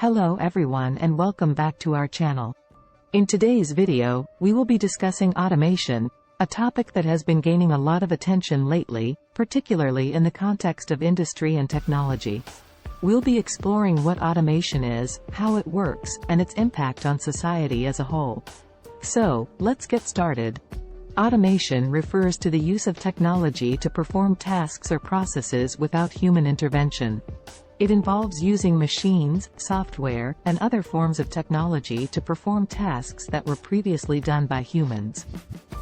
Hello everyone and welcome back to our channel. In today's video, we will be discussing automation, a topic that has been gaining a lot of attention lately, particularly in the context of industry and technology. We'll be exploring what automation is, how it works, and its impact on society as a whole. So, let's get started. Automation refers to the use of technology to perform tasks or processes without human intervention. It involves using machines, software, and other forms of technology to perform tasks that were previously done by humans.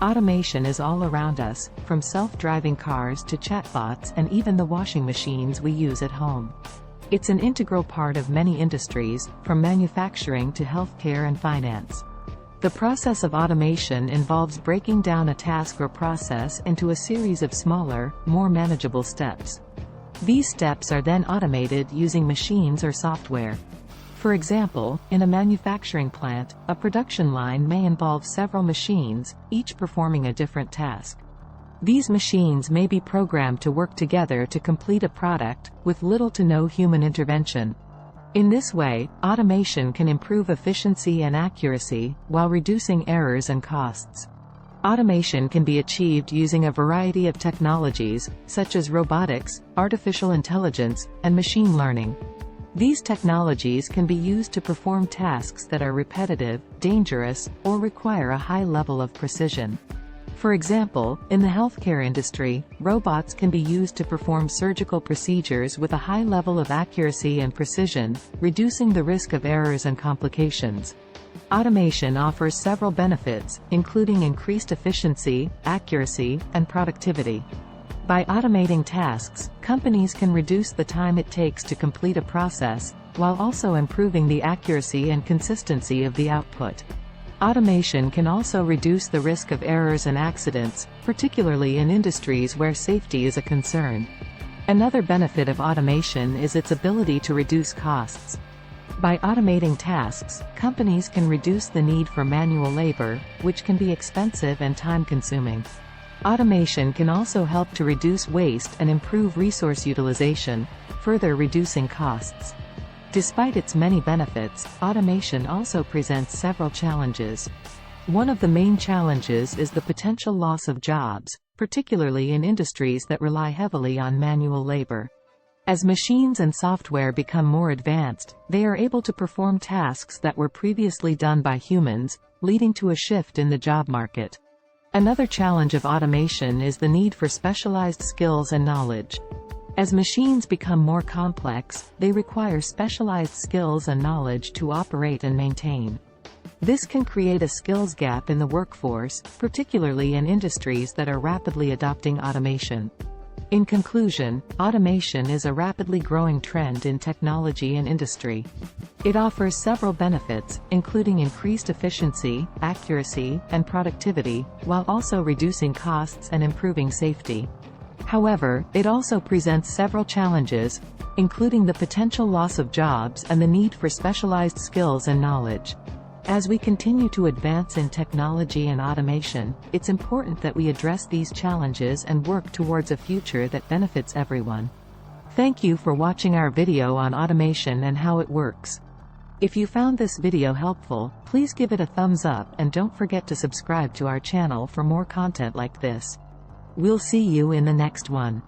Automation is all around us, from self-driving cars to chatbots and even the washing machines we use at home. It's an integral part of many industries, from manufacturing to healthcare and finance. The process of automation involves breaking down a task or process into a series of smaller, more manageable steps. These steps are then automated using machines or software. For example, in a manufacturing plant, a production line may involve several machines, each performing a different task. These machines may be programmed to work together to complete a product, with little to no human intervention. In this way, automation can improve efficiency and accuracy, while reducing errors and costs. Automation can be achieved using a variety of technologies, such as robotics, artificial intelligence, and machine learning. These technologies can be used to perform tasks that are repetitive, dangerous, or require a high level of precision. For example, in the healthcare industry, robots can be used to perform surgical procedures with a high level of accuracy and precision, reducing the risk of errors and complications. Automation offers several benefits, including increased efficiency, accuracy, and productivity. By automating tasks, companies can reduce the time it takes to complete a process, while also improving the accuracy and consistency of the output. Automation can also reduce the risk of errors and accidents, particularly in industries where safety is a concern. Another benefit of automation is its ability to reduce costs. By automating tasks, companies can reduce the need for manual labor, which can be expensive and time-consuming. Automation can also help to reduce waste and improve resource utilization, further reducing costs. Despite its many benefits, automation also presents several challenges. One of the main challenges is the potential loss of jobs, particularly in industries that rely heavily on manual labor. As machines and software become more advanced, they are able to perform tasks that were previously done by humans, leading to a shift in the job market. Another challenge of automation is the need for specialized skills and knowledge. As machines become more complex, they require specialized skills and knowledge to operate and maintain. This can create a skills gap in the workforce, particularly in industries that are rapidly adopting automation. In conclusion, automation is a rapidly growing trend in technology and industry. It offers several benefits, including increased efficiency, accuracy, and productivity, while also reducing costs and improving safety. However, it also presents several challenges, including the potential loss of jobs and the need for specialized skills and knowledge. As we continue to advance in technology and automation, it's important that we address these challenges and work towards a future that benefits everyone. Thank you for watching our video on automation and how it works. If you found this video helpful, please give it a thumbs up and don't forget to subscribe to our channel for more content like this. We'll see you in the next one.